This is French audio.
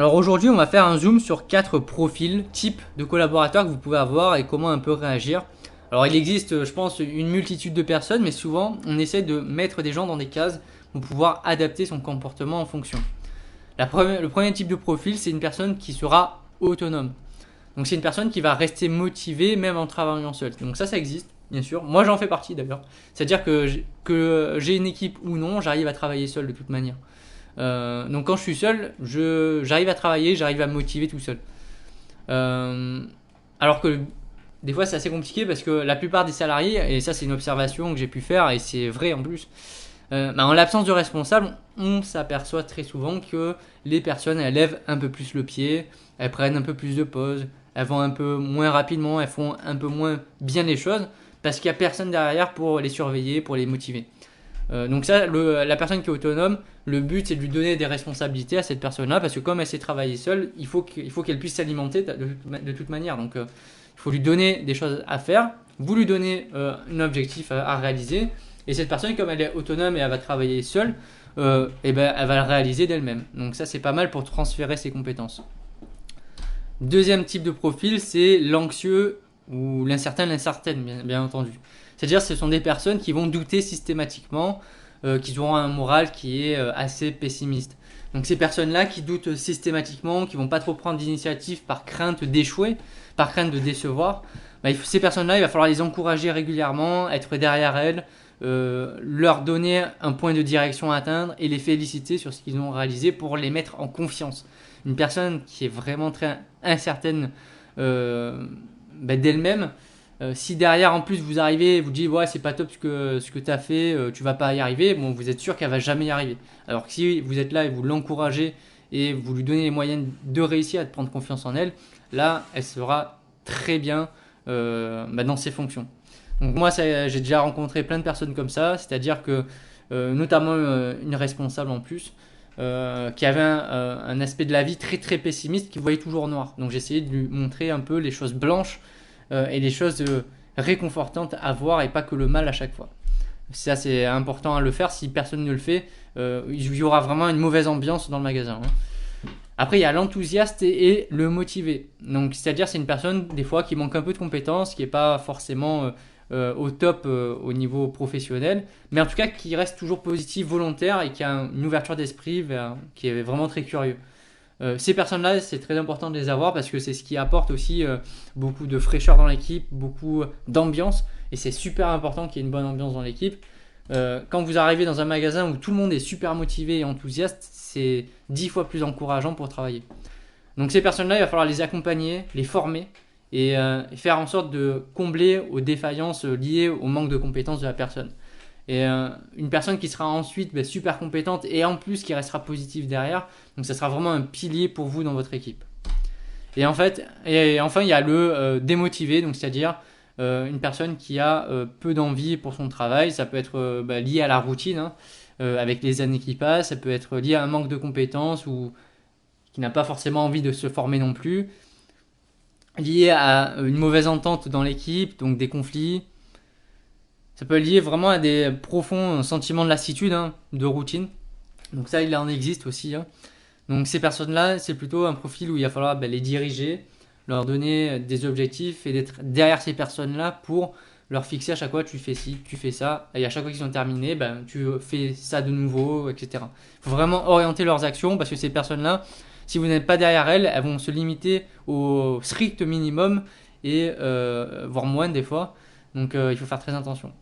Alors aujourd'hui, on va faire un zoom sur 4 profils, types de collaborateurs que vous pouvez avoir et comment un peu réagir. Alors il existe, je pense, une multitude de personnes, mais souvent, on essaie de mettre des gens dans des cases pour pouvoir adapter son comportement en fonction. Le premier type de profil, c'est une personne qui sera autonome. Donc c'est une personne qui va rester motivée même en travaillant seule. Donc ça existe, bien sûr. Moi, j'en fais partie d'ailleurs. C'est-à-dire que j'ai une équipe ou non, j'arrive à travailler seul de toute manière. Donc quand je suis seul, j'arrive à travailler, j'arrive à me motiver tout seul. Euh, alors que des fois c'est assez compliqué parce que la plupart des salariés, et ça c'est une observation que j'ai pu faire et c'est vrai en plus, en l'absence de responsable, on s'aperçoit très souvent que les personnes elles lèvent un peu plus le pied, elles prennent un peu plus de pauses, elles vont un peu moins rapidement, elles font un peu moins bien les choses parce qu'il n'y a personne derrière pour les surveiller, pour les motiver. Donc ça, la personne qui est autonome, le but c'est de lui donner des responsabilités à cette personne-là parce que comme elle sait travailler seule, il faut qu'elle puisse s'alimenter de toute manière. Donc il faut lui donner des choses à faire, vous lui donnez un objectif à réaliser et cette personne comme elle est autonome et elle va travailler seule, et ben, elle va le réaliser d'elle-même. Donc ça c'est pas mal pour transférer ses compétences. Deuxième type de profil, c'est l'anxieux ou l'incertain, l'incertaine, bien entendu. C'est-à-dire ce sont des personnes qui vont douter systématiquement, qui auront un moral qui est assez pessimiste. Donc ces personnes-là qui doutent systématiquement, qui vont pas trop prendre d'initiative par crainte d'échouer, par crainte de décevoir, ces personnes-là, il va falloir les encourager régulièrement, être derrière elles, leur donner un point de direction à atteindre et les féliciter sur ce qu'ils ont réalisé pour les mettre en confiance. Une personne qui est vraiment très incertaine d'elle-même, si derrière en plus vous arrivez et vous dites ouais c'est pas top ce que tu as fait, tu vas pas y arriver, bon vous êtes sûr qu'elle va jamais y arriver. Alors que si vous êtes là et vous l'encouragez et vous lui donnez les moyens de réussir à prendre confiance en elle, là elle sera très bien dans ses fonctions. Donc moi j'ai déjà rencontré plein de personnes comme ça, c'est-à-dire que notamment une responsable en plus, qui avait un aspect de la vie très très pessimiste, qui voyait toujours noir. Donc j'essayais de lui montrer un peu les choses blanches et les choses réconfortantes à voir et pas que le mal à chaque fois. Ça c'est important à le faire, si personne ne le fait, il y aura vraiment une mauvaise ambiance dans le magasin. Après il y a l'enthousiaste et le motivé. Donc c'est-à-dire c'est une personne des fois qui manque un peu de compétences, qui n'est pas forcément au top au niveau professionnel, mais en tout cas qui reste toujours positif, volontaire et qui a une ouverture d'esprit, qui est vraiment très curieux. Ces personnes-là, c'est très important de les avoir parce que c'est ce qui apporte aussi beaucoup de fraîcheur dans l'équipe, beaucoup d'ambiance, et c'est super important qu'il y ait une bonne ambiance dans l'équipe. Quand vous arrivez dans un magasin où tout le monde est super motivé et enthousiaste, c'est 10 fois plus encourageant pour travailler. Donc ces personnes-là, il va falloir les accompagner, les former et faire en sorte de combler aux défaillances liées au manque de compétences de la personne. Et une personne qui sera ensuite super compétente et en plus qui restera positive derrière, donc ça sera vraiment un pilier pour vous dans votre équipe. Et enfin il y a le démotivé, donc c'est-à-dire une personne qui a peu d'envie pour son travail. Ça peut être lié à la routine, hein, avec les années qui passent, ça peut être lié à un manque de compétences ou qui n'a pas forcément envie de se former non plus, lié à une mauvaise entente dans l'équipe, donc des conflits. Ça peut être lié vraiment à des profonds sentiments de lassitude, hein, de routine. Donc ça, il en existe aussi, hein. Donc ces personnes-là, c'est plutôt un profil où il va falloir les diriger, leur donner des objectifs et d'être derrière ces personnes-là pour leur fixer à chaque fois tu fais ci, tu fais ça, et à chaque fois qu'ils ont terminé, tu fais ça de nouveau, etc. Il faut vraiment orienter leurs actions parce que ces personnes-là, si vous n'êtes pas derrière elles, elles vont se limiter au strict minimum et voire moins des fois. Donc il faut faire très attention.